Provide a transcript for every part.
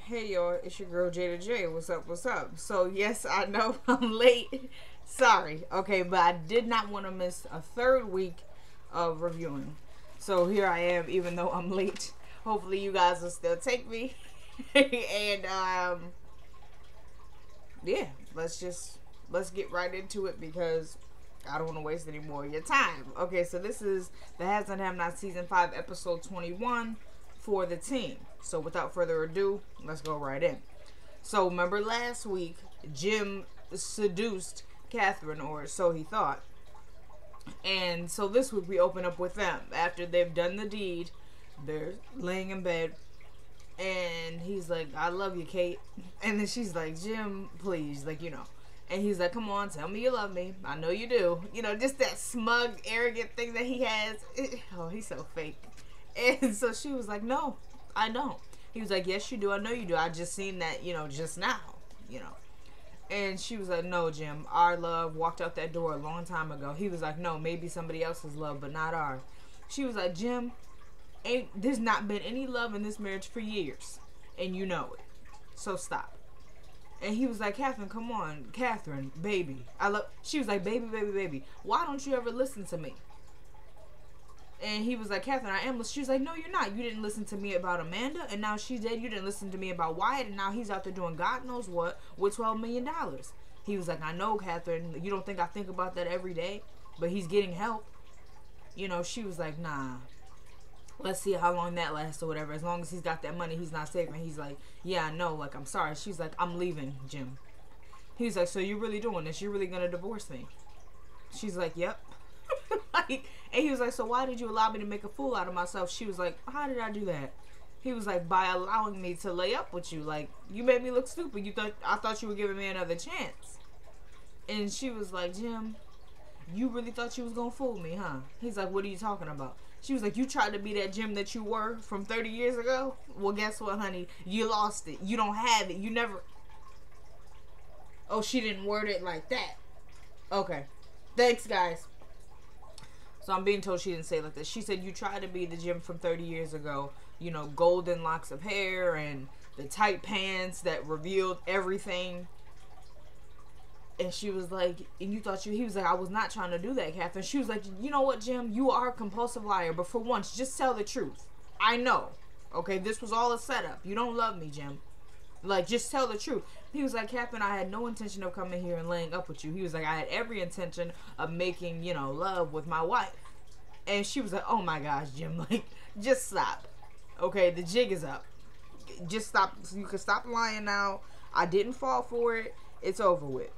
Hey y'all, it's your girl Jada J. What's up? What's up? So yes, I know I'm late. Sorry. Okay, but I did not want to miss a third week of reviewing. So here I am, even though I'm late. Hopefully you guys will still take me. And yeah, let's get right into it because I don't want to waste any more of your time. Okay, so this is the Has and Have Not season 5, episode 21 for the team. So without further ado, let's go right in. So remember last week, Jim seduced Catherine, or so he thought. And so this week we open up with them after they've done the deed. They're laying in bed, and he's like, "I love you, Kate." And then she's like, "Jim, please, like, you know." And he's like, "Come on, tell me you love me. I know you do." You know, just that smug, arrogant thing that he has. Oh, he's so fake. And so she was like, "No, I don't." He was like, "Yes, you do. I know you do. I just seen that, just now, you know." And she was like, "No, Jim, our love walked out that door a long time ago." He was like, "No, maybe somebody else's love, but not ours." She was like, "Jim, there's not been any love in this marriage for years, and you know it. So stop." And he was like, "Catherine, come on, Catherine, baby, I love." She was like, "Baby, baby, baby, why don't you ever listen to me?" And he was like, "Catherine, I am." She was like, "No, you're not. You didn't listen to me about Amanda, and now she's dead. You didn't listen to me about Wyatt, and now he's out there doing God knows what with $12 million." He was like, "I know, Catherine. You don't think I think about that every day, but he's getting help." She was like, "Nah. Let's see how long that lasts or whatever. As long as he's got that money, he's not safe." And he's like, "Yeah, I know. Like, I'm sorry." She's like, "I'm leaving, Jim." He's like, "So you're really doing this? You're really going to divorce me?" She's like, "Yep." Like, and he was like, "So why did you allow me to make a fool out of myself?" She was like, "How did I do that?" He was like, "By allowing me to lay up with you. Like, you made me look stupid. I thought you were giving me another chance." And she was like, "Jim, you really thought you was gonna fool me, huh?" He's like, "What are you talking about?" She was like, "You tried to be that Jim that you were from 30 years ago. Well, guess what, honey? You lost it. You don't have it. You never." Oh, she didn't word it like that. Okay. Thanks, guys. So I'm being told she didn't say it like this. She said, "You tried to be the Jim from 30 years ago. Golden locks of hair and the tight pants that revealed everything." And she was like, "And you thought you..." He was like, "I was not trying to do that, Catherine." She was like, "You know what, Jim? You are a compulsive liar. But for once, just tell the truth. I know. Okay, this was all a setup. You don't love me, Jim. Like, just tell the truth." He was like, "Catherine, I had no intention of coming here and laying up with you." He was like, "I had every intention of making, love with my wife." And she was like, "Oh my gosh, Jim, like, just stop. Okay, the jig is up. Just stop. You can stop lying now. I didn't fall for it. It's over with."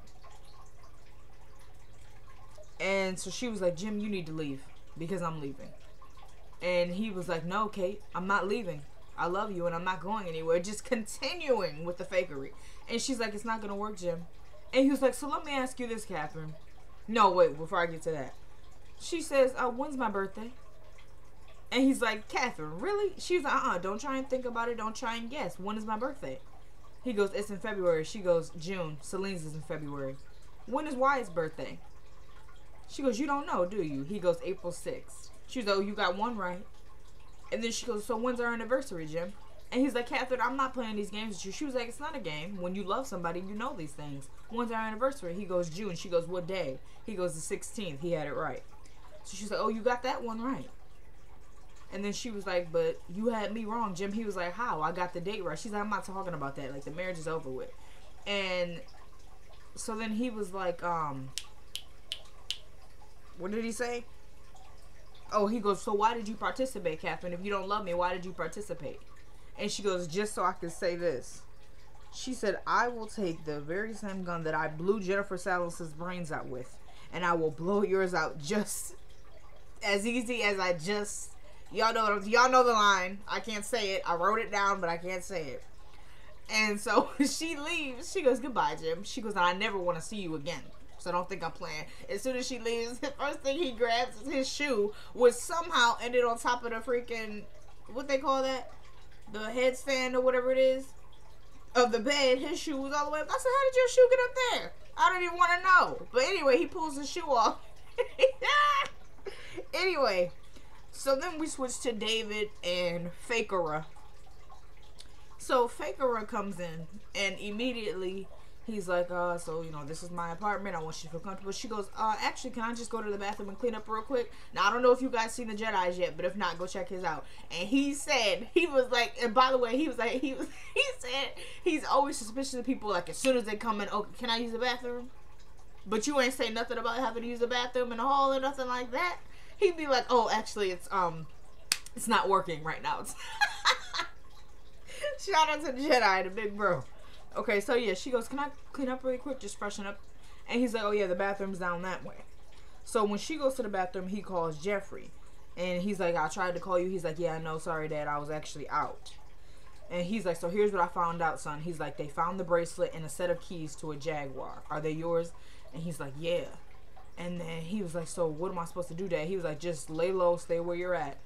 And so she was like, "Jim, you need to leave because I'm leaving." And he was like, "No, Kate, I'm not leaving. I love you and I'm not going anywhere." Just continuing with the fakery. And she's like, "It's not going to work, Jim." And he was like, "So let me ask you this, Catherine." No, wait, before I get to that. She says, "When's my birthday?" And he's like, "Catherine, really?" She's like, "Don't try and think about it. Don't try and guess. When is my birthday?" He goes, "It's in February." She goes, "June. Celine's is in February." "When is Wyatt's birthday?" She goes, "You don't know, do you?" He goes, "April 6th. She's like, "Oh, you got one right." And then she goes, "So when's our anniversary, Jim?" And he's like, "Catherine, I'm not playing these games with you." She was like, "It's not a game. When you love somebody, you know these things. When's our anniversary?" He goes, "June." She goes, "What day?" He goes, "The 16th. He had it right." So she's like, "Oh, you got that one right." And then she was like, "But you had me wrong, Jim." He was like, "How? I got the date right." She's like, "I'm not talking about that. Like, the marriage is over with." And so then he was like, what did he say? Oh, he goes, "So why did you participate, Catherine? If you don't love me, why did you participate?" And she goes, "Just so I can say this." She said, "I will take the very same gun that I blew Jennifer Salas's brains out with, and I will blow yours out just as easy as I just..." Y'all know the line. I can't say it. I wrote it down, but I can't say it. And so she leaves. She goes, "Goodbye, Jim." She goes, "I never want to see you again. So don't think I'm playing." As soon as she leaves, the first thing he grabs is his shoe, which somehow ended on top of the freaking, what they call that? The headstand or whatever it is of the bed. His shoe was all the way up. I said, "How did your shoe get up there?" I don't even want to know. But anyway, he pulls his shoe off. Anyway, so then we switch to David and Fakera. So Fakera comes in and immediately he's like, so this is my apartment. I want you to feel comfortable. She goes, actually, can I just go to the bathroom and clean up real quick? Now I don't know if you guys seen the Jedi's yet, but if not, go check his out. And he said he was like, and by the way, he said he's always suspicious of people. Like as soon as they come in, oh, can I use the bathroom? But you ain't say nothing about having to use the bathroom in the hall or nothing like that. He'd be like, oh, actually, it's not working right now. Shout out to the Jedi, the big bro. Okay, so yeah, she goes, can I clean up really quick, just freshen up? And he's like, oh yeah, the bathroom's down that way. So when she goes to the bathroom, he calls Jeffrey. And he's like, I tried to call you. He's like, yeah, I know, sorry, Dad, I was actually out. And he's like, so here's what I found out, son. He's like, they found the bracelet and a set of keys to a Jaguar. Are they yours? And he's like, yeah. And then he was like, so what am I supposed to do, Dad? He was like, just lay low, stay where you're at.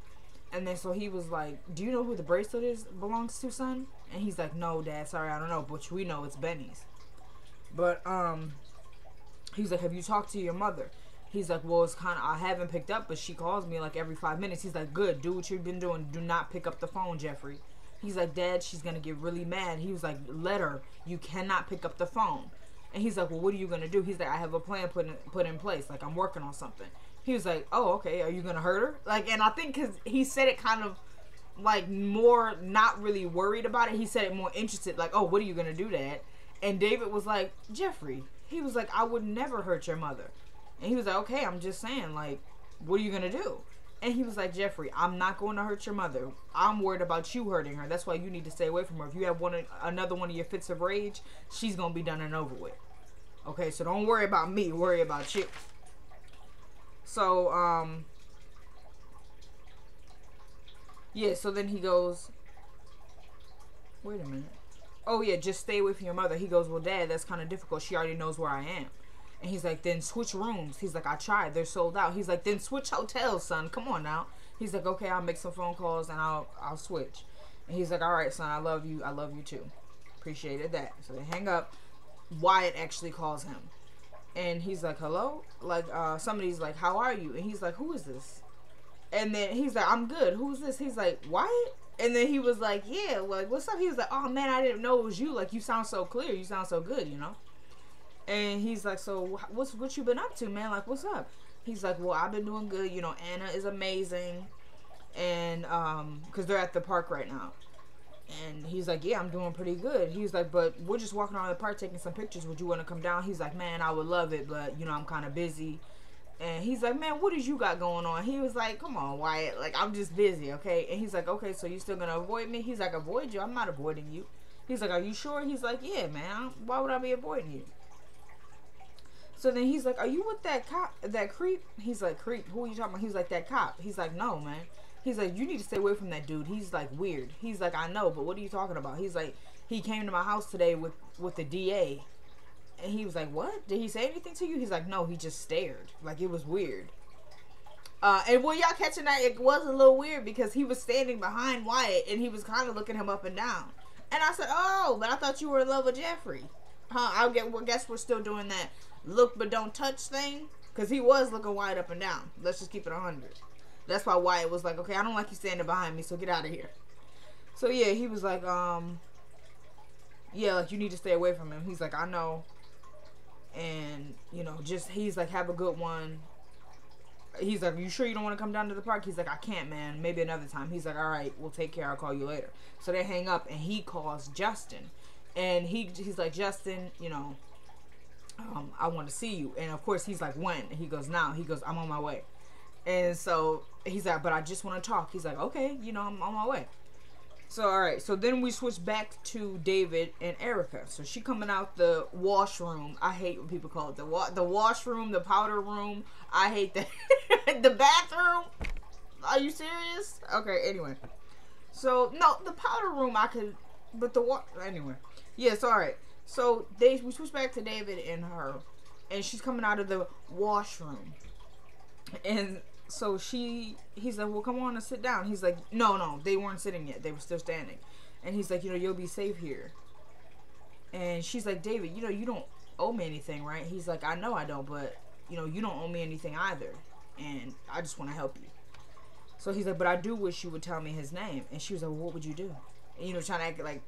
And then so he was like, do you know who the bracelet belongs to, son? And he's like, no, Dad, sorry, I don't know. But we know it's Benny's. But he's like, have you talked to your mother? He's like, well, it's kind of, I haven't picked up, but she calls me like every 5 minutes. He's like, good, do what you've been doing. Do not pick up the phone, Jeffrey. He's like, Dad, she's going to get really mad. He was like, let her. You cannot pick up the phone. And he's like, well, what are you going to do? He's like, I have a plan put in place. Like, I'm working on something. He was like, oh, okay, are you going to hurt her? Like, and I think because he said it kind of like more not really worried about it. He said it more interested, like, oh, what are you going to do, Dad? And David was like, Jeffrey. He was like, I would never hurt your mother. And he was like, okay, I'm just saying, like, what are you going to do? And he was like, Jeffrey, I'm not going to hurt your mother. I'm worried about you hurting her. That's why you need to stay away from her. If you have another one of your fits of rage, she's going to be done and over with. Okay, so don't worry about me. Worry about you. So, yeah, so then he goes, wait a minute. Oh, yeah, just stay away from your mother. He goes, well, Dad, that's kind of difficult. She already knows where I am. And he's like, then switch rooms. He's like, I tried. They're sold out. He's like, then switch hotels, son. Come on now. He's like, okay, I'll make some phone calls and I'll switch. And he's like, all right, son, I love you. I love you too. Appreciated that. So they hang up. Wyatt actually calls him. And he's like, hello? Like, somebody's like, how are you? And he's like, who is this? And then he's like, I'm good. Who's this? He's like, Wyatt? And then he was like, yeah, like, what's up? He was like, oh, man, I didn't know it was you. Like, you sound so clear. You sound so good, you know? And he's like, so what you been up to, man? Like, what's up? He's like, well, I've been doing good. You know, Anna is amazing. And, because they're at the park right now. And he's like, yeah, I'm doing pretty good. He's like, but we're just walking around the park taking some pictures. Would you want to come down? He's like, man, I would love it, but, you know, I'm kind of busy. And he's like, man, what did you got going on? He was like, come on, Wyatt. Like, I'm just busy, okay? And he's like, okay, so you still going to avoid me? He's like, avoid you? I'm not avoiding you. He's like, are you sure? He's like, yeah, man. Why would I be avoiding you? So then he's like, are you with that cop, that creep? He's like, creep? Who are you talking about? He's like, that cop. He's like, no, man. He's like, you need to stay away from that dude. He's like weird. He's like, I know, but what are you talking about? He's like, he came to my house today with the DA. And he was like, what? Did he say anything to you? He's like, no, he just stared. Like, it was weird. And when y'all catching that, it was a little weird because he was standing behind Wyatt and he was kind of looking him up and down. And I said, oh, but I thought you were in love with Jeffrey. Huh? Guess we're still doing that look but don't touch thing. Because he was looking Wyatt up and down. Let's just keep it 100. That's why Wyatt was like, okay, I don't like you standing behind me, so get out of here. So, yeah, he was like, yeah, like, you need to stay away from him. He's like, I know. And, you know, just, he's like, have a good one. He's like, you sure you don't want to come down to the park? He's like, I can't, man. Maybe another time. He's like, all right, we'll take care. I'll call you later. So they hang up, and he calls Justin. And he's like, Justin, you know, I want to see you. And, of course, he's like, when? And he goes, now. He goes, I'm on my way. And so he's like, but I just want to talk. He's like, okay, you know, I'm on my way. So, all right. So then we switch back to David and Erica. So she coming out the washroom. I hate when people call it the washroom, the powder room. I hate that. The bathroom. Are you serious? Okay, anyway. So, no, the powder room I could, but anyway. Yes, all right. So we switch back to David and her. And she's coming out of the washroom. And so he's like, well, come on and sit down. He's like, no, they weren't sitting yet. They were still standing. And he's like, you know, you'll be safe here. And she's like, David, you know, you don't owe me anything, right? He's like, I know I don't, but, you know, you don't owe me anything either. And I just want to help you. So he's like, but I do wish you would tell me his name. And she was like, well, what would you do? And, you know, trying to act like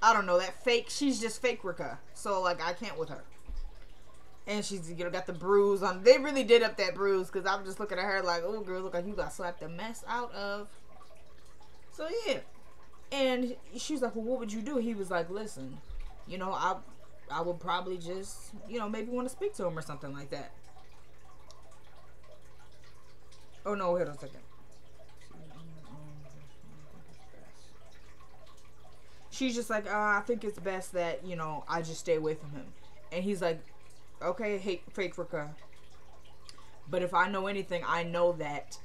I don't know, that fake, she's just fake Rika. So, like, I can't with her. And she's, you know, got the bruise on. They really did up that bruise, because I'm just looking at her like, oh, girl, look like you got slapped the mess out of. So, yeah. And she was like, well, what would you do? He was like, listen, you know, I would probably just, you know, maybe want to speak to him or something like that. Oh, no, hold on a second. She's just like, I think it's best that, you know, I just stay away from him. And he's like, okay, fake Rika. But if I know anything, I know that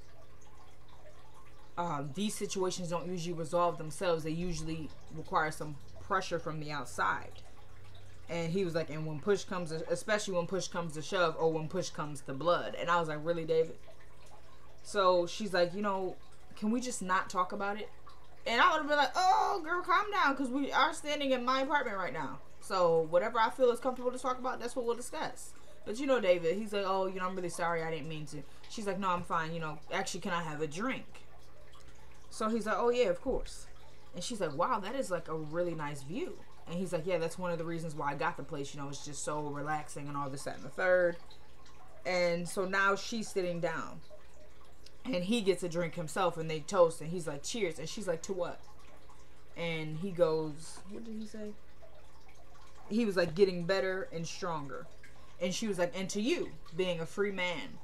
these situations don't usually resolve themselves. They usually require some pressure from the outside. And he was like, and when push comes, especially when push comes to shove, or when push comes to blood. And I was like, really, David? So she's like, you know, can we just not talk about it? And I would have been like, oh, girl, calm down, because we are standing in my apartment right now. So whatever I feel is comfortable to talk about, that's what we'll discuss. But you know, David, he's like, oh, you know, I'm really sorry, I didn't mean to. She's like, no, I'm fine. You know, actually, can I have a drink? So he's like, oh, yeah, of course. And she's like, wow, that is like a really nice view. And he's like, yeah, that's one of the reasons why I got the place. You know, it's just so relaxing and all this, that, and the third. And so now she's sitting down. And he gets a drink himself, and they toast, and he's like, cheers. And she's like, to what? And he goes, what did he say? He was like, getting better and stronger. And she was like, and to you, being a free man.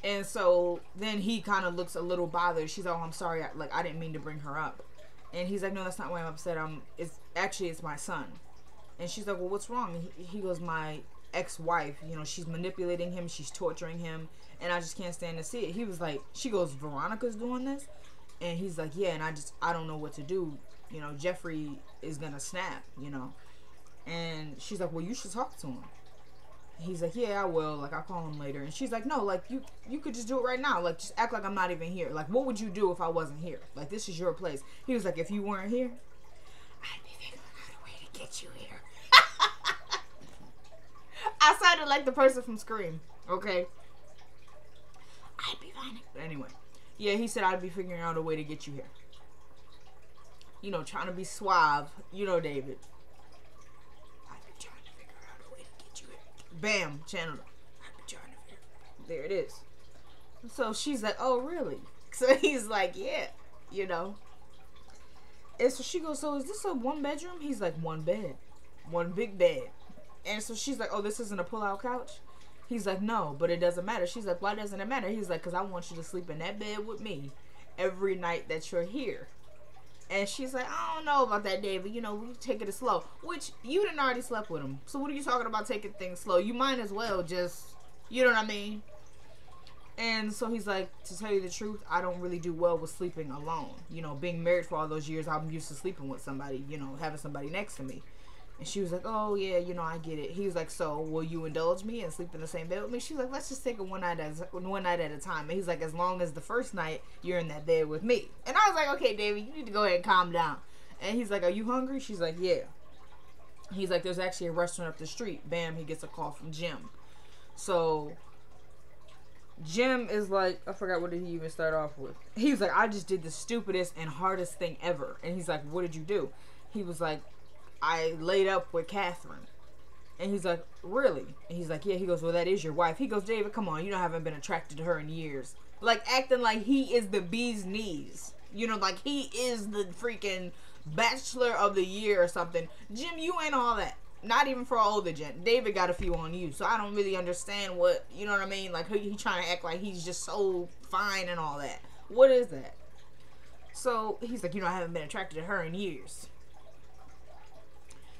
And so then he kind of looks a little bothered. She's like, oh, I'm sorry. I didn't mean to bring her up. And he's like, no, that's not why I'm upset. It's my son. And she's like, well, what's wrong? He goes, my ex-wife, you know, she's manipulating him. She's torturing him. And I just can't stand to see it. He was like, she goes, Veronica's doing this? And he's like, yeah, and I don't know what to do. You know, Jeffrey is going to snap, you know. And she's like, well, you should talk to him. He's like, yeah, I will. Like, I'll call him later. And she's like, no, like, you could just do it right now. Like, just act like I'm not even here. Like, what would you do if I wasn't here? Like, this is your place. He was like, if you weren't here, I'd be figuring out a way to get you here. I sounded like the person from Scream, okay? I'd be fine. But anyway, yeah, he said I'd be figuring out a way to get you here. You know, trying to be suave. You know, David. I'd be trying to figure out a way to get you here. Bam, channel. I'd be trying to figure. There it is. So she's like, oh, really? So he's like, yeah, you know. And so she goes, so is this a one bedroom? He's like, one bed. One big bed. And so she's like, oh, this isn't a pull-out couch? He's like, no, but it doesn't matter. She's like, why doesn't it matter? He's like, because I want you to sleep in that bed with me every night that you're here. And she's like, I don't know about that, David. You know, we take it slow. Which, you didn't already slept with him. So what are you talking about taking things slow? You might as well just, you know what I mean? And so he's like, to tell you the truth, I don't really do well with sleeping alone. You know, being married for all those years, I'm used to sleeping with somebody, you know, having somebody next to me. And she was like, oh, yeah, you know, I get it. He was like, so will you indulge me and sleep in the same bed with me? She's like, let's just take it one night at a time. And he's like, as long as the first night you're in that bed with me. And I was like, okay, David, you need to go ahead and calm down. And he's like, are you hungry? She's like, yeah. He's like, there's actually a restaurant up the street. Bam, he gets a call from Jim. So Jim is like, I forgot what did he even start off with. He was like, I just did the stupidest and hardest thing ever. And he's like, what did you do? He was like, I laid up with Catherine. And he's like, really? And he's like, yeah. He goes, well, that is your wife. He goes, David, come on. You know, I haven't been attracted to her in years. Like, acting like he is the bee's knees. You know, like he is the freaking bachelor of the year or something. Jim, you ain't all that. Not even for older gent. David got a few on you. So I don't really understand what, you know what I mean? Like, he trying to act like he's just so fine and all that. What is that? So he's like, you know, I haven't been attracted to her in years.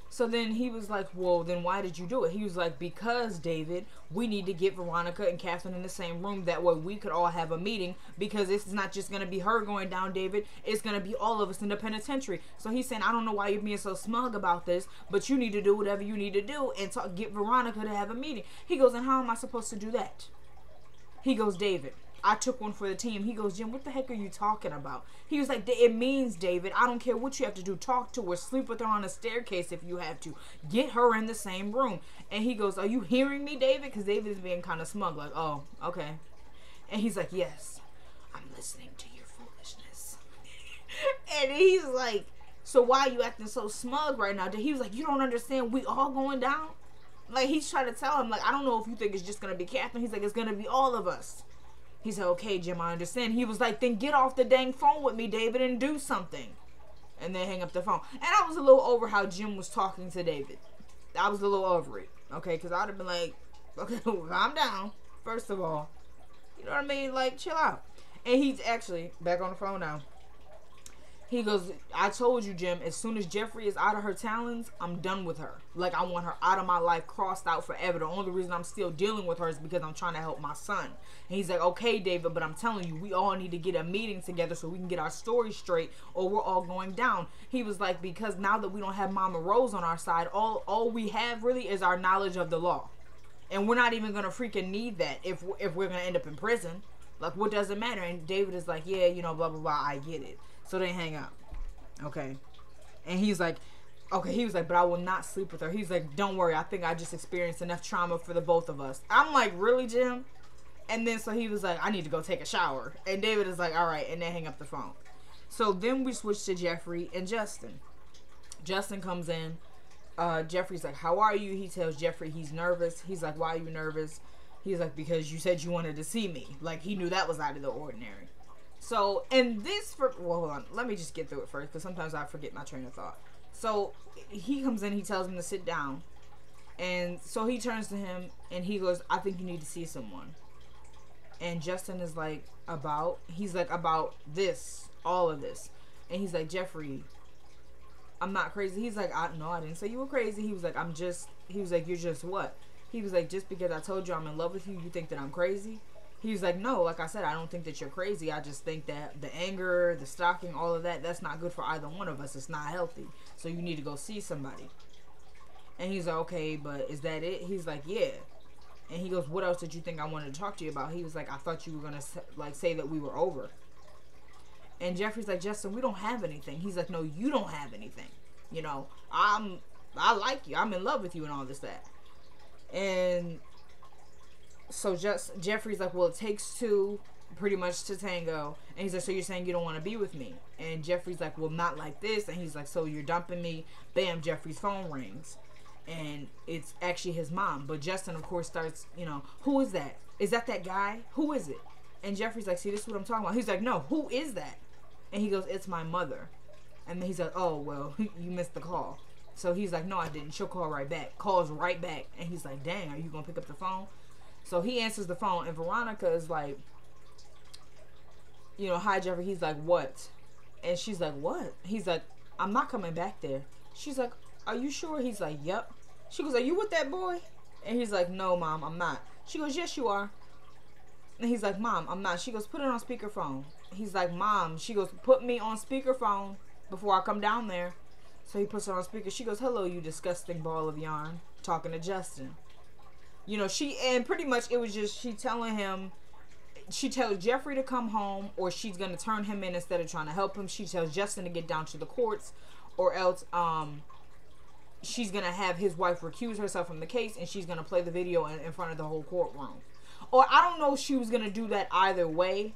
So then he was like, well, then why did you do it? He was like, because, David, we need to get Veronica and Catherine in the same room. That way we could all have a meeting. Because it's not just going to be her going down, David. It's going to be all of us in the penitentiary. So he's saying, I don't know why you're being so smug about this. But you need to do whatever you need to do and get Veronica to have a meeting. He goes, and how am I supposed to do that? He goes, David, I took one for the team. He goes, Jim, what the heck are you talking about? He was like, it means, David, I don't care what you have to do. Talk to her. Sleep with her on a staircase if you have to. Get her in the same room. And he goes, are you hearing me, David? Because David is being kind of smug. Like, oh, okay. And he's like, yes, I'm listening to your foolishness. And he's like, So why are you acting so smug right now? He was like, you don't understand. We all going down. Like, he's trying to tell him, like, I don't know if you think it's just going to be Catherine. He's like, it's going to be all of us. He said, okay, Jim, I understand. He was like, then get off the dang phone with me, David, and do something. And then hang up the phone. And I was a little over how Jim was talking to David. I was a little over it, okay? Because I'd have been like, okay, calm down, first of all. You know what I mean? Like, chill out. And he's actually back on the phone now. He goes, I told you, Jim, as soon as Jeffrey is out of her talons, I'm done with her. Like, I want her out of my life, crossed out forever. The only reason I'm still dealing with her is because I'm trying to help my son. And he's like, okay, David, but I'm telling you, we all need to get a meeting together so we can get our story straight, or we're all going down. He was like, because now that we don't have Mama Rose on our side, all we have really is our knowledge of the law. And we're not even going to freaking need that if we're going to end up in prison. Like, what does it matter? And David is like, yeah, you know, blah, blah, blah, I get it. So they hang up. Okay. And he's like, okay, he was like, but I will not sleep with her. He's like, don't worry, I think I just experienced enough trauma for the both of us. I'm like, really, Jim? And then so he was like, I need to go take a shower. And David is like, all right, and they hang up the phone. So then we switch to Jeffrey and Justin. Justin comes in. Jeffrey's like, how are you? He tells Jeffrey he's nervous. He's like, why are you nervous? He's like, because you said you wanted to see me. Like, he knew that was out of the ordinary. So, and this, well, hold on. Let me just get through it first, because sometimes I forget my train of thought. So, he comes in, he tells him to sit down. And so he turns to him, and he goes, I think you need to see someone. And Justin is like, he's like, about this, all of this. And he's like, Jeffrey, I'm not crazy. He's like, no, I didn't say you were crazy. He was like, he was like, you're just what? He was like, just because I told you I'm in love with you, you think that I'm crazy? He was like, no, like I said, I don't think that you're crazy. I just think that the anger, the stalking, all of that, that's not good for either one of us. It's not healthy. So you need to go see somebody. And he's like, okay, but is that it? He's like, yeah. And he goes, what else did you think I wanted to talk to you about? He was like, I thought you were going to like say that we were over. And Jeffrey's like, Justin, we don't have anything. He's like, no, you don't have anything. You know, I like you. I'm in love with you and all this, that. And so Jeffrey's like, well, it takes two pretty much to tango. And he's like, so you're saying you don't want to be with me? And Jeffrey's like, well, not like this. And he's like, so you're dumping me? Bam, Jeffrey's phone rings. And it's actually his mom. But Justin, of course, starts, you know, who is that? Is that guy? Who is it? And Jeffrey's like, see, this is what I'm talking about. He's like, no, who is that? And he goes, it's my mother. And then he's like, oh, well, you missed the call. So he's like, no, I didn't. She'll call right back. Calls right back. And he's like, dang, are you going to pick up the phone? So he answers the phone. And Veronica is like, you know, hi, Jeffrey. He's like, what? And she's like, what? He's like, I'm not coming back there. She's like, are you sure? He's like, yep. She goes, are you with that boy? And he's like, no, Mom, I'm not. She goes, yes, you are. And he's like, Mom, I'm not. She goes, put it on speakerphone. He's like, Mom. She goes, put me on speakerphone before I come down there. So he puts her on speaker. She goes, hello, you disgusting ball of yarn. Talking to Justin. You know, and pretty much it was just she telling him, she tells Jeffrey to come home, or she's going to turn him in instead of trying to help him. She tells Justin to get down to the courts, or else she's going to have his wife recuse herself from the case, and she's going to play the video in front of the whole courtroom. Or I don't know if she was going to do that either way.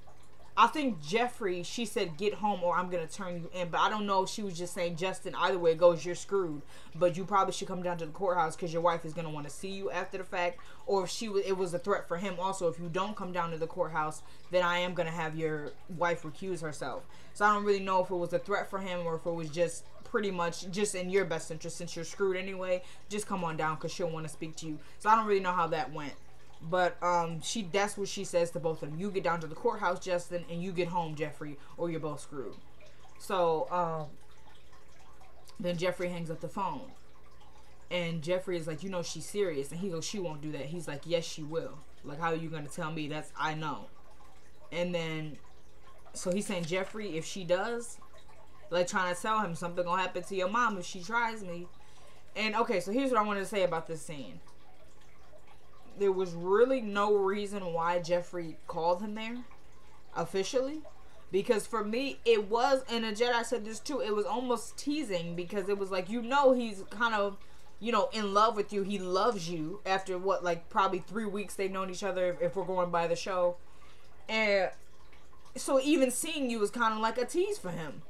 I think Jeffrey, she said, get home or I'm going to turn you in. But I don't know if she was just saying, Justin, either way it goes, you're screwed. But you probably should come down to the courthouse because your wife is going to want to see you after the fact. Or if it was a threat for him also. If you don't come down to the courthouse, then I am going to have your wife recuse herself. So I don't really know if it was a threat for him or if it was just pretty much just in your best interest. Since you're screwed anyway, just come on down because she'll want to speak to you. So I don't really know how that went. But that's what she says to both of them. You get down to the courthouse, Justin, and you get home, Jeffrey, or you're both screwed. So then Jeffrey hangs up the phone. And Jeffrey is like, you know she's serious. And he goes, she won't do that. He's like, yes, she will. Like, how are you going to tell me? I know. And then, so he's saying, Jeffrey, if she does, like trying to tell him something going to happen to your mom if she tries me. And, okay, so here's what I wanted to say about this scene. There was really no reason why Jeffrey called him there officially, because for me it was, and a Jedi said this too, it was almost teasing because it was like, you know, he's kind of, you know, in love with you. He loves you after what, like probably 3 weeks they've known each other if we're going by the show. And so even seeing you was kind of like a tease for him.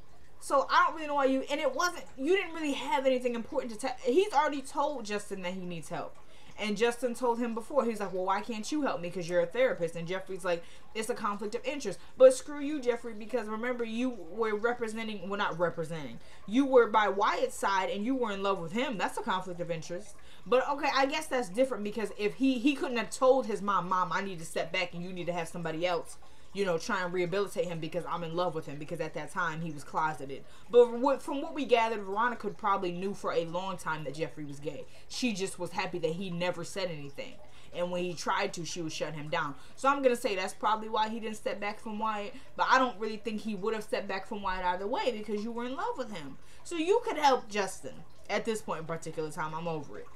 So I don't really know why you, and it wasn't, you didn't really have anything important to tell. He's already told Justin that he needs help. And Justin told him before, he's like, well, why can't you help me? Because you're a therapist. And Jeffrey's like, it's a conflict of interest. But screw you, Jeffrey, because remember, you were representing, well, not representing. You were by Wyatt's side and you were in love with him. That's a conflict of interest. But okay, I guess that's different because if he couldn't have told his mom, I need to step back and you need to have somebody else, you know, try and rehabilitate him because I'm in love with him, because at that time he was closeted. But from what we gathered, Veronica probably knew for a long time that Jeffrey was gay. She just was happy that he never said anything. And when he tried to, she would shut him down. So I'm going to say that's probably why he didn't step back from Wyatt. But I don't really think he would have stepped back from Wyatt either way because you were in love with him. So you could help Justin at this point in particular time. I'm over it.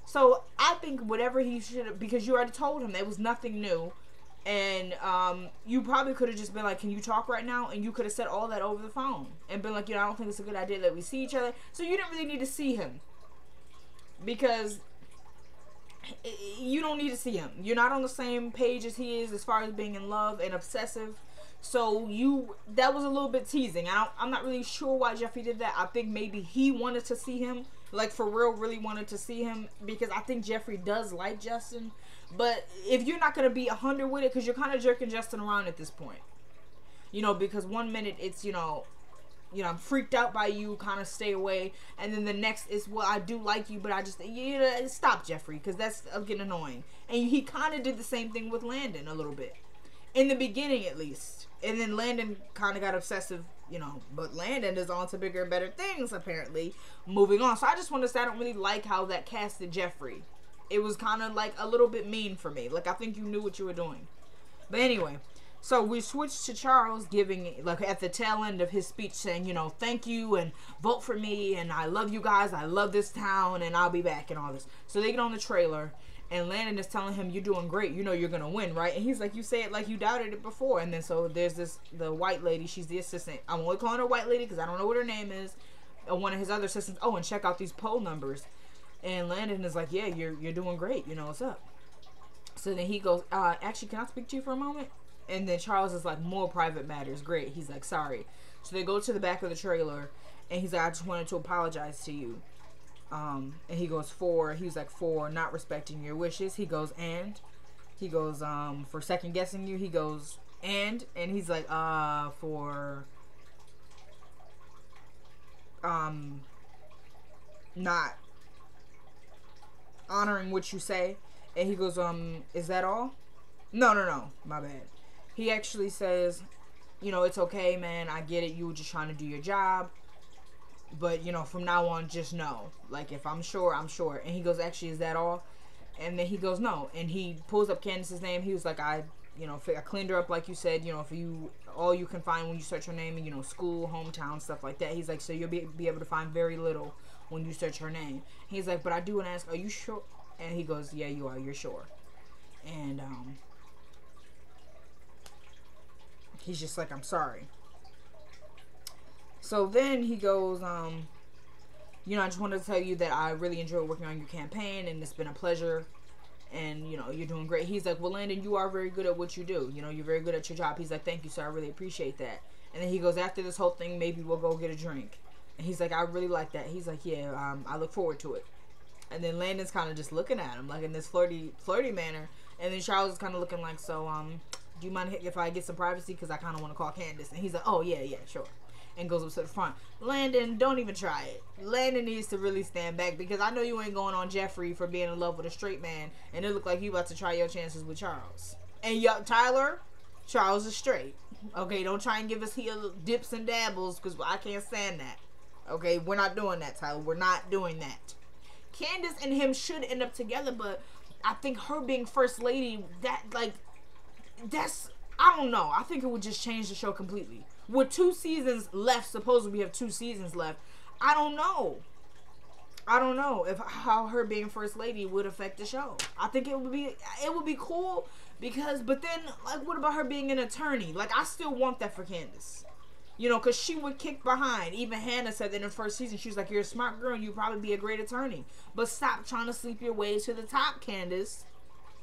So I think whatever he should have, because you already told him there was nothing new. And you probably could have just been like, can you talk right now? And you could have said all that over the phone. And been like, you know, I don't think it's a good idea that we see each other. So you didn't really need to see him. Because you don't need to see him. You're not on the same page as he is as far as being in love and obsessive. So that was a little bit teasing. I'm not really sure why Jeffrey did that. I think maybe he wanted to see him. Like, for real, really wanted to see him. Because I think Jeffrey does like Justin. But if you're not going to be 100 with it, because you're kind of jerking Justin around at this point. You know, because one minute it's, you know, I'm freaked out by you, kind of stay away. And then the next is, well, I do like you, but I just, stop, Jeffrey, because that's getting annoying. And he kind of did the same thing with Landon a little bit. In the beginning, at least. And then Landon kind of got obsessive, you know. But Landon is on to bigger and better things, apparently. Moving on. So I just want to say I don't really like how that casted Jeffrey. It was kind of like a little bit mean for me. Like, I think you knew what you were doing. But anyway, so we switched to Charles giving, like, at the tail end of his speech saying, you know, thank you and vote for me and I love you guys. I love this town and I'll be back and all this. So they get on the trailer and Landon is telling him, you're doing great. You know you're going to win, right? And he's like, you say it like you doubted it before. And then so there's the white lady. She's the assistant. I'm only calling her white lady because I don't know what her name is. One of his other assistants. Oh, and check out these poll numbers. And Landon is like, yeah, you're doing great. You know, what's up? So then he goes, actually, can I speak to you for a moment? And then Charles is like, more private matters. Great. He's like, sorry. So they go to the back of the trailer. And he's like, I just wanted to apologize to you. And he goes, he's like, for not respecting your wishes. He goes, and? He goes, for second guessing you. He goes, and he's like, for, not honoring what you say. And he goes, is that all? No, my bad. He actually says, you know, it's okay, man, I get it, you were just trying to do your job, but, you know, from now on, just know, like, if I'm sure, I'm sure. And he goes, actually, is that all? And then he goes, no. And he pulls up Candace's name. He was like, I cleaned her up, like you said, you know, all you can find when you search her name, you know, school, hometown, stuff like that. He's like, so you'll be able to find very little when you search her name. He's like, but I do want to ask, are you sure? And he goes, yeah, you are, you're sure. And he's just like, I'm sorry. So then he goes, you know, I just wanted to tell you that I really enjoyed working on your campaign and it's been a pleasure. And, you know, you're doing great. He's like, well, Landon, you are very good at what you do. You know, you're very good at your job. He's like, thank you, sir. I really appreciate that. And then he goes, after this whole thing, maybe we'll go get a drink. And he's like, I really like that. He's like, yeah, I look forward to it. And then Landon's kind of just looking at him, like in this flirty manner. And then Charles is kind of looking like, so, do you mind if I get some privacy? Because I kind of want to call Candace. And he's like, oh, yeah, sure. And goes up to the front. Landon, don't even try it. Landon needs to really stand back because I know you ain't going on Jeffrey for being in love with a straight man. And it look like you about to try your chances with Charles. And Tyler, Charles is straight. Okay, don't try and give us heel dips and dabbles because I can't stand that. Okay, we're not doing that, Tyler. We're not doing that. Candace and him should end up together, but I think her being first lady, that's, I don't know. I think it would just change the show completely. With 2 seasons left, supposedly we have 2 seasons left. I don't know if how her being first lady would affect the show. I think it would be cool because, but then, like, what about her being an attorney? Like, I still want that for Candace. You know, because she would kick behind. Even Hannah said that in the first season, she was like, you're a smart girl and you'd probably be a great attorney. But stop trying to sleep your way to the top, Candace.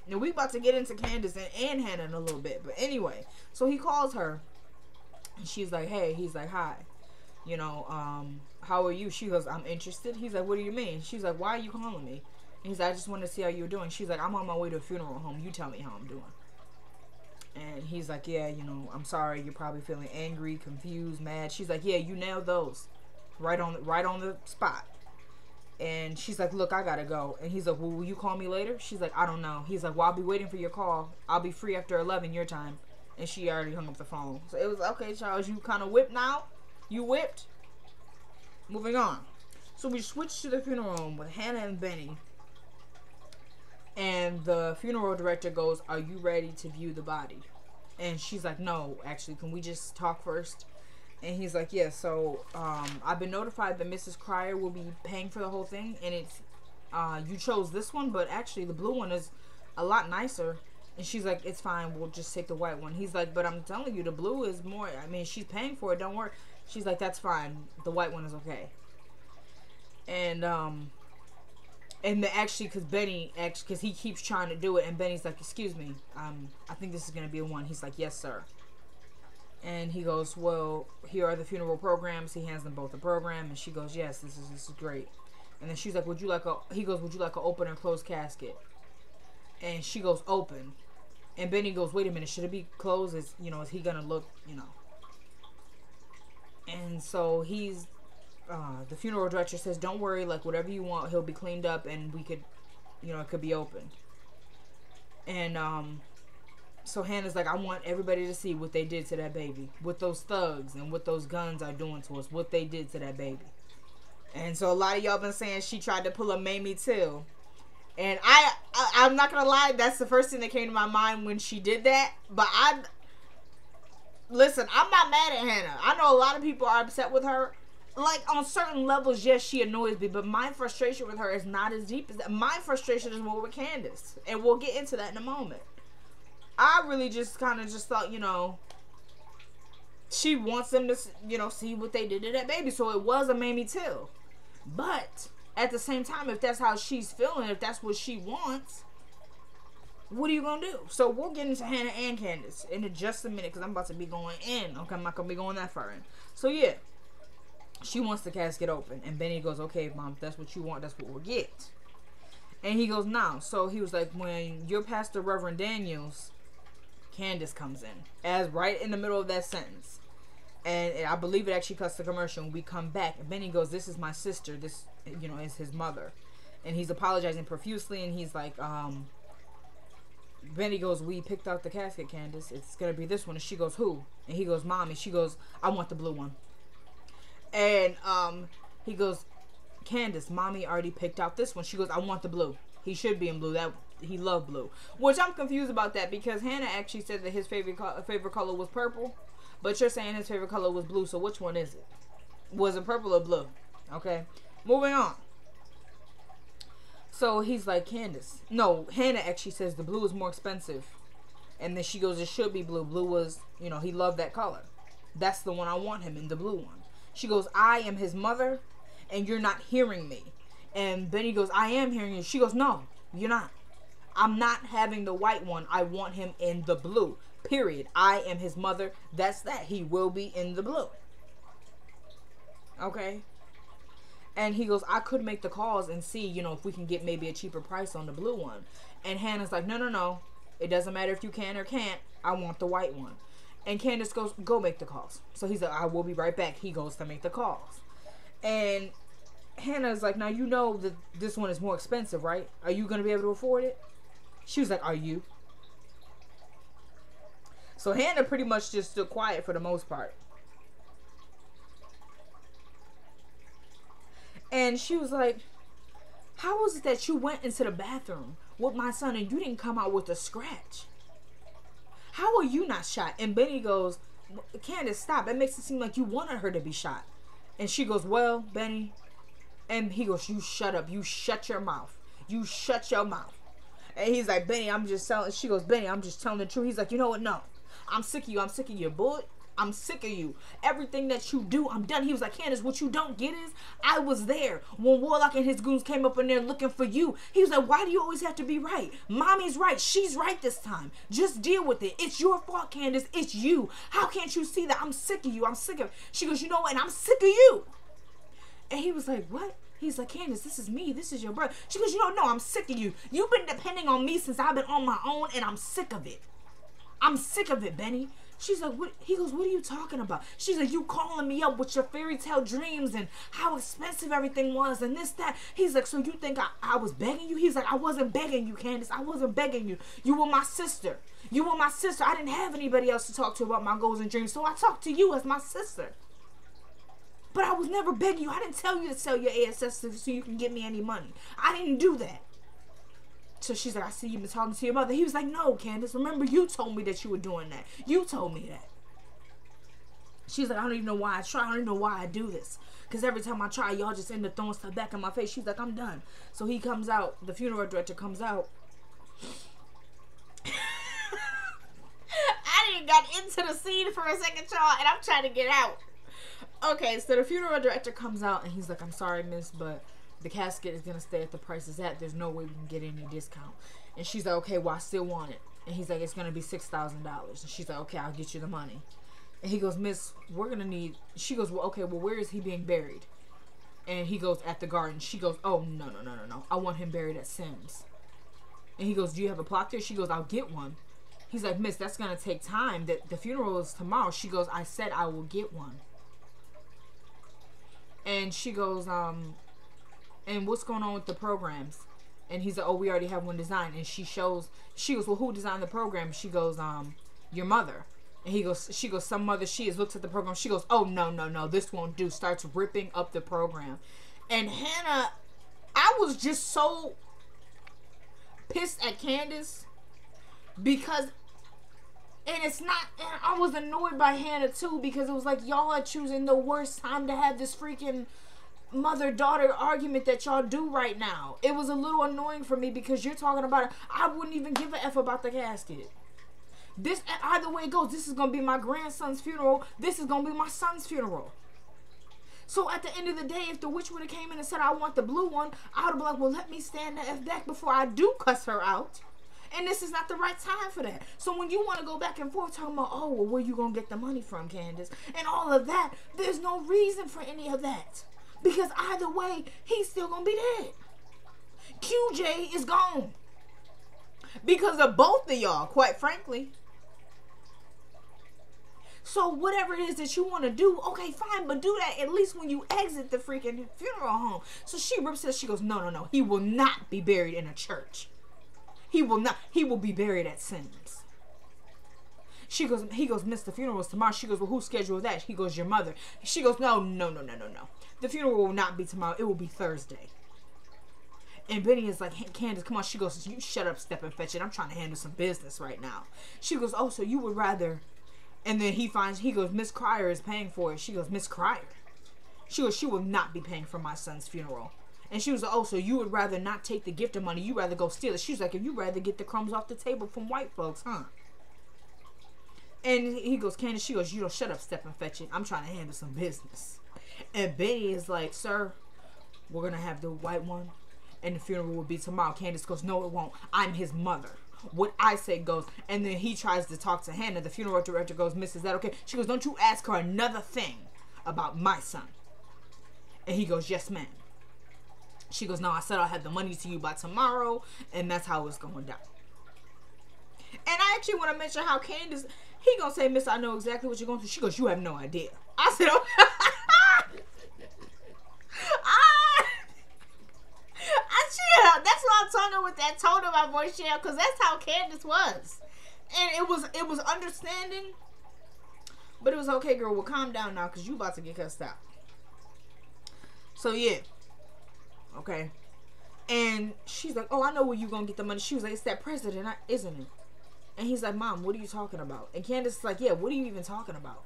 Now, we about to get into Candace and Hannah in a little bit. But anyway, so he calls her. And she's like, hey. He's like, hi. you know, how are you? She goes, I'm interested. He's like, what do you mean? She's like, why are you calling me? And he's like, I just want to see how you're doing. She's like, I'm on my way to a funeral home. You tell me how I'm doing. And he's like, yeah, you know, I'm sorry. You're probably feeling angry, confused, mad. She's like, yeah, you nailed those. Right on the spot. And she's like, look, I gotta go. And he's like, well, will you call me later? She's like, I don't know. He's like, well, I'll be waiting for your call. I'll be free after 11 your time. And she already hung up the phone. So it was, okay, Charles, you kind of whipped now? You whipped? Moving on. So we switched to the funeral home with Hannah and Benny. And the funeral director goes, are you ready to view the body? And she's like, no, actually, can we just talk first? And he's like, yeah, so I've been notified that Mrs. Cryer will be paying for the whole thing. And it's, you chose this one, but actually the blue one is a lot nicer. And she's like, it's fine, we'll just take the white one. He's like, but I'm telling you, the blue is more, I mean, she's paying for it, don't worry. She's like, that's fine, the white one is okay. And actually, because Benny, because he keeps trying to do it, and Benny's like, excuse me, I think this is going to be a one. He's like, yes, sir. And he goes, well, here are the funeral programs. He hands them both a program, and she goes, yes, this is great. And then she's like, he goes, would you like an open or closed casket? And she goes, open. And Benny goes, wait a minute, should it be closed? Is he going to look, And so the funeral director says, don't worry, like, whatever you want, he'll be cleaned up, and we could, it could be open. And, so Hannah's like, I want everybody to see what they did to that baby. What those thugs and what those guns are doing to us. What they did to that baby. And so a lot of y'all been saying she tried to pull a Mamie Till. And I'm not going to lie, that's the first thing that came to my mind when she did that. But listen, I'm not mad at Hannah. I know a lot of people are upset with her. Like, on certain levels, yes, she annoys me. But my frustration with her is not as deep as that. My frustration is more with Candace. And we'll get into that in a moment. I really just kind of just thought, she wants them to, see what they did to that baby. So it was a Mamie Till. But at the same time, if that's how she's feeling, if that's what she wants, what are you going to do? So we'll get into Hannah and Candace in just a minute, because I'm about to be going in. Okay, I'm not going to be going that far in. So yeah, she wants the casket open. And Benny goes, okay, Mom, if that's what you want, that's what we'll get. And he goes, no. So he was like, when your pastor, Reverend Daniels, Candace comes in, as right in the middle of that sentence. And I believe it actually cuts the commercial, and we come back. And Benny goes, this is my sister. This, is his mother. And he's apologizing profusely, and he's like, Benny goes, we picked out the casket, Candace. It's going to be this one. And she goes, who? And he goes, Mommy. She goes, I want the blue one. And he goes, Candace, Mommy already picked out this one. She goes, I want the blue. He should be in blue. He loved blue. Which I'm confused about that, because Hannah actually said that his favorite color was purple. But you're saying his favorite color was blue. So which one is it? Was it purple or blue? Okay. Moving on. So he's like, Candace. No, Hannah actually says the blue is more expensive. And then she goes, it should be blue. Blue was, he loved that color. That's the one I want him in, the blue one. She goes, I am his mother, and you're not hearing me. And Benny goes, I am hearing you. She goes, no, you're not. I'm not having the white one. I want him in the blue. Period. I am his mother. That's that. He will be in the blue. Okay? And he goes, I could make the calls and see, if we can get maybe a cheaper price on the blue one. And Hannah's like, no. It doesn't matter if you can or can't. I want the white one. And Candace goes, go make the calls. So he's like, I will be right back. He goes to make the calls. And Hannah's like, now you know that this one is more expensive, right? Are you going to be able to afford it? She was like, are you? So Hannah pretty much just stood quiet for the most part. And she was like, how was it that you went into the bathroom with my son and you didn't come out with a scratch? How are you not shot? And Benny goes, Candace, stop. That makes it seem like you wanted her to be shot. And she goes, well, Benny. And he goes, you shut up. You shut your mouth. You shut your mouth. And he's like, Benny, I'm just telling. She goes, Benny, I'm just telling the truth. He's like, you know what? No. I'm sick of you. I'm sick of your bullet. I'm sick of you. Everything that you do, I'm done. He was like, Candace, what you don't get is, I was there when Warlock and his goons came up in there looking for you. He was like, why do you always have to be right? Mommy's right. She's right this time. Just deal with it. It's your fault, Candace. It's you. How can't you see that? I'm sick of you. I'm sick of it. She goes, you know what? And I'm sick of you. And he was like, what? He's like, Candace, this is me. This is your brother. She goes, you don't know. I'm sick of you. You've been depending on me since I've been on my own, and I'm sick of it. I'm sick of it, Benny. She's like, what? He goes, what are you talking about? She's like, you calling me up with your fairy tale dreams and how expensive everything was and this, that. He's like, so you think I was begging you? He's like, I wasn't begging you, Candace. I wasn't begging you. You were my sister. You were my sister. I didn't have anybody else to talk to about my goals and dreams, so I talked to you as my sister. But I was never begging you. I didn't tell you to sell your ancestors so you can get me any money. I didn't do that. So she's like, I see you've been talking to your mother. He was like, no, Candace, remember you told me that you were doing that. You told me that. She's like, I don't even know why I try. I don't even know why I do this. Because every time I try, y'all just end up throwing stuff back in my face. She's like, I'm done. So he comes out. The funeral director comes out. I didn't got into the scene for a second, y'all, and I'm trying to get out. Okay, so the funeral director comes out, and he's like, I'm sorry, miss, but the casket is going to stay at the price it's at. There's no way we can get any discount. And she's like, okay, well, I still want it. And he's like, it's going to be $6,000. And she's like, okay, I'll get you the money. And he goes, miss, we're going to need... She goes, well, okay, well, where is he being buried? And he goes, at the garden. She goes, oh, no. I want him buried at Sims. And he goes, do you have a plot there? She goes, I'll get one. He's like, miss, that's going to take time. The funeral is tomorrow. She goes, I said I will get one. And she goes, and what's going on with the programs? And he's like, oh, we already have one designed. And she goes, well, who designed the program? She goes, your mother. And she goes, some mother she is, looks at the program. She goes, oh, no, this won't do. Starts ripping up the program. And Hannah, I was just so pissed at Candace because, and it's not, and I was annoyed by Hannah too because it was like, y'all are choosing the worst time to have this freaking mother-daughter argument that y'all do right now. It was a little annoying for me because you're talking about it. I wouldn't even give a F about the casket. This, either way it goes, this is going to be my grandson's funeral. This is going to be my son's funeral. So at the end of the day, if the witch would have came in and said, I want the blue one, I would have been like, well, let me stand the F back before I do cuss her out. And this is not the right time for that. So when you want to go back and forth talking about, oh, well, where you going to get the money from, Candace? And all of that, there's no reason for any of that. Because either way, he's still going to be dead. QJ is gone. Because of both of y'all, quite frankly. So whatever it is that you want to do, okay, fine, but do that at least when you exit the freaking funeral home. So she rips it. She goes, no. He will not be buried in a church. He will not. He will be buried at Sims. He goes, miss, the funeral is tomorrow. She goes, well, who scheduled that? He goes, your mother. She goes, no. The funeral will not be tomorrow. It will be Thursday. And Benny is like, hey, Candace, come on. She goes, you shut up, step and fetch it. I'm trying to handle some business right now. She goes, oh, so you would rather... And then he goes, Miss Cryer is paying for it. She goes, Miss Cryer? She goes, she will not be paying for my son's funeral. And she was like, oh, so you would rather not take the gift of money. You rather go steal it. She was like, if you rather get the crumbs off the table from white folks, huh? And he goes, Candace, she goes, you don't shut up, step and fetch it. I'm trying to handle some business. And Benny is like, sir, we're going to have the white one. And the funeral will be tomorrow. Candace goes, no, it won't. I'm his mother. What I say goes. And then he tries to talk to Hannah. The funeral director goes, miss, is that okay? She goes, don't you ask her another thing about my son. And he goes, yes, ma'am. She goes, no, I said I'll have the money to you by tomorrow. And that's how it's going down. And I actually want to mention how Candace, he going to say, miss, I know exactly what you're going through. She goes, you have no idea. I said, oh. That's why I'm talking with that tone of my voice, Shell, because that's how Candace was. And it was understanding, but it was okay, girl. Well, calm down now, because you about to get cussed out. So, yeah. Okay. And she's like, oh, I know where you going to get the money. She was like, it's that president, isn't it? And he's like, Mom, what are you talking about? And Candace is like, yeah, what are you even talking about?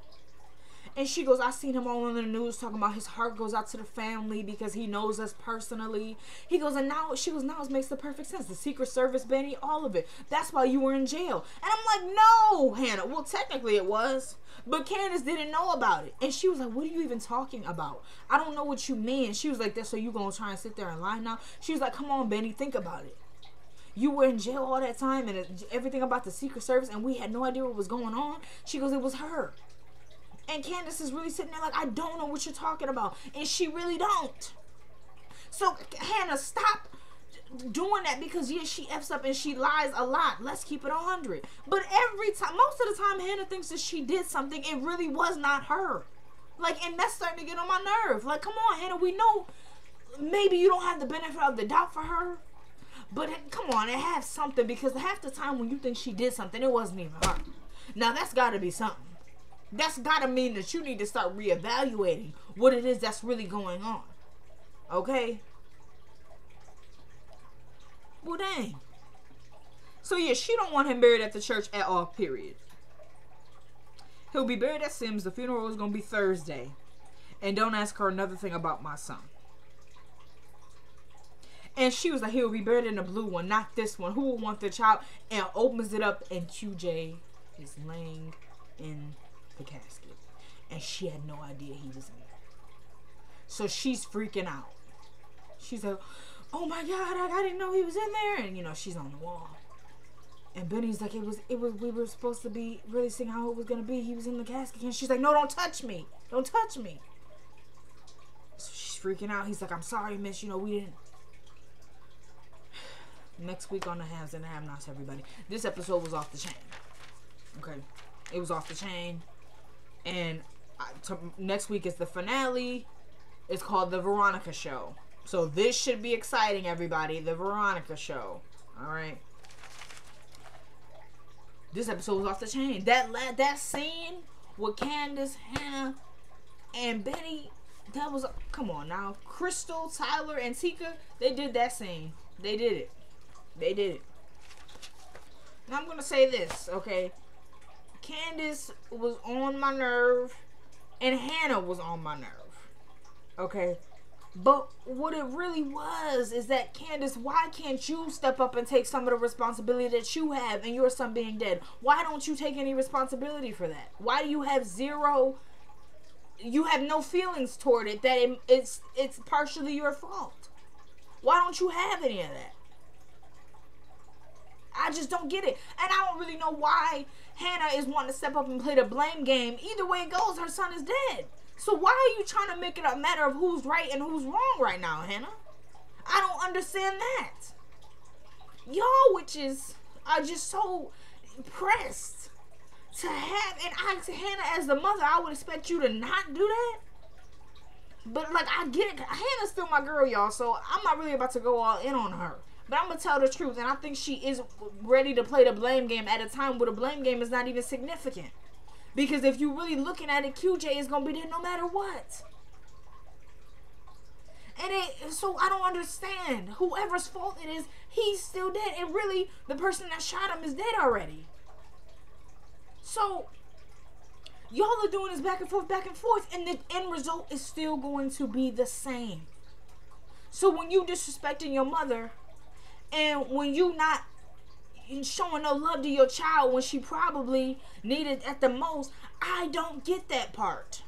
And she goes, I seen him all on the news talking about his heart goes out to the family because he knows us personally. He goes, and now, she goes, now it makes the perfect sense. The Secret Service, Benny, all of it. That's why you were in jail. And I'm like, no, Hannah. Well, technically it was. But Candace didn't know about it. And she was like, what are you even talking about? I don't know what you mean. She was like, that's so you gonna try and sit there and lie now? She was like, come on, Benny, think about it. You were in jail all that time and everything about the Secret Service and we had no idea what was going on. She goes, it was her. And Candace is really sitting there like, I don't know what you're talking about. And she really don't. So, Hannah, stop doing that because, yeah, she F's up and she lies a lot. Let's keep it 100. But every time, most of the time, Hannah thinks that she did something. It really was not her. Like, and that's starting to get on my nerve. Like, come on, Hannah, we know maybe you don't have the benefit of the doubt for her. But come on, it has something because half the time when you think she did something, it wasn't even her. Now, that's got to be something. That's gotta mean that you need to start reevaluating what it is that's really going on. Okay? Well, dang. So, yeah, she don't want him buried at the church at all, period. He'll be buried at Sims. The funeral is gonna be Thursday. And don't ask her another thing about my son. And she was like, he'll be buried in the blue one, not this one. Who will want the child? And opens it up, and QJ is laying in the casket, and she had no idea he was in there. So she's freaking out. She's like, oh my God, I didn't know he was in there. And you know, she's on the wall. And Benny's like, we were supposed to be really seeing how it was gonna be. He was in the casket. And she's like, no, don't touch me. Don't touch me. So she's freaking out. He's like, I'm sorry, miss, you know, we didn't. Next week on the Haves and the Have-Nots, everybody. This episode was off the chain. Okay. It was off the chain. And next week is the finale. It's called The Veronica Show. So this should be exciting, everybody. The Veronica Show. Alright. This episode was off the chain. That scene with Candace, Hannah, and Benny, that was... Come on now. Crystal, Tyler, and Tika, they did that scene. They did it. They did it. Now I'm going to say this, okay? Candace was on my nerve, and Hannah was on my nerve. Okay? But what it really was is that, Candace, why can't you step up and take some of the responsibility that you have in your son being dead? Why don't you take any responsibility for that? Why do you have zero... You have no feelings toward it, that it's partially your fault? Why don't you have any of that? I just don't get it. And I don't really know why Hannah is wanting to step up and play the blame game. Either way it goes, her son is dead. So why are you trying to make it a matter of who's right and who's wrong right now, Hannah? I don't understand that. Y'all witches are just so pressed to have, and Hannah as the mother, I would expect you to not do that. But like, I get it. Hannah's still my girl, y'all, so I'm not really about to go all in on her. But I'm going to tell the truth, and I think she is ready to play the blame game at a time where the blame game is not even significant. Because if you're really looking at it, QJ is going to be there no matter what. And so I don't understand. Whoever's fault it is, he's still dead. And really, the person that shot him is dead already. So, y'all are doing this back and forth, and the end result is still going to be the same. So when you disrespecting your mother, and when you not showing no love to your child when she probably needed at the most, I don't get that part.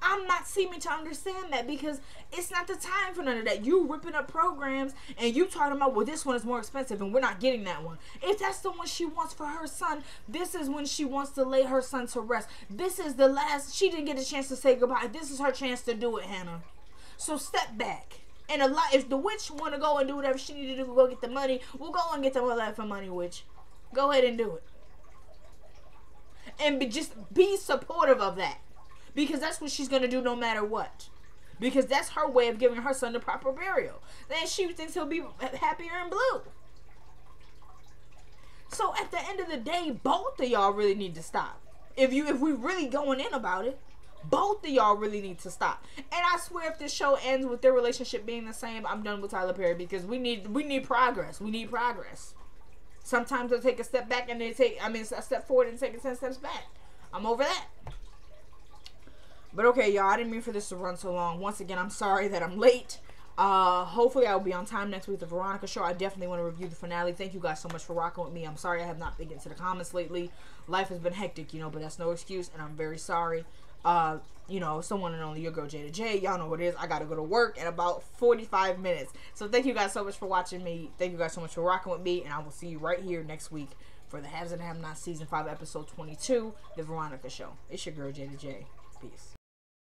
I'm not seeming to understand that, because it's not the time for none of that. You ripping up programs and you talking about, well, this one is more expensive and we're not getting that one. If that's the one she wants for her son, this is when she wants to lay her son to rest. This is the last, she didn't get a chance to say goodbye. This is her chance to do it, Hannah. So step back. And if the witch want to go and do whatever she need to do, go get the money, we'll go and get the money for money, witch. Go ahead and do it. And just be supportive of that. Because that's what she's going to do no matter what. Because that's her way of giving her son the proper burial. Then she thinks he'll be happier in blue. So at the end of the day, both of y'all really need to stop. If we really going in about it, both of y'all really need to stop. And I swear, if this show ends with their relationship being the same, I'm done with Tyler Perry, because we need progress. We need progress. Sometimes they'll take a step back and a step forward and take 10 steps back. I'm over that. But okay, y'all, I didn't mean for this to run so long. Once again, I'm sorry that I'm late. Hopefully I will be on time next week with the Veronica show. I definitely want to review the finale. Thank you guys so much for rocking with me. I'm sorry I have not been getting to the comments lately. Life has been hectic, you know, but that's no excuse, and I'm very sorry. You know, someone and only your girl Jada J. Y'all know what it is. I gotta go to work in about 45 minutes. So thank you guys so much for watching me. Thank you guys so much for rocking with me, and I will see you right here next week for the Haves and Have Not Season 5 Episode 22, The Veronica Show. It's your girl Jada J. Peace.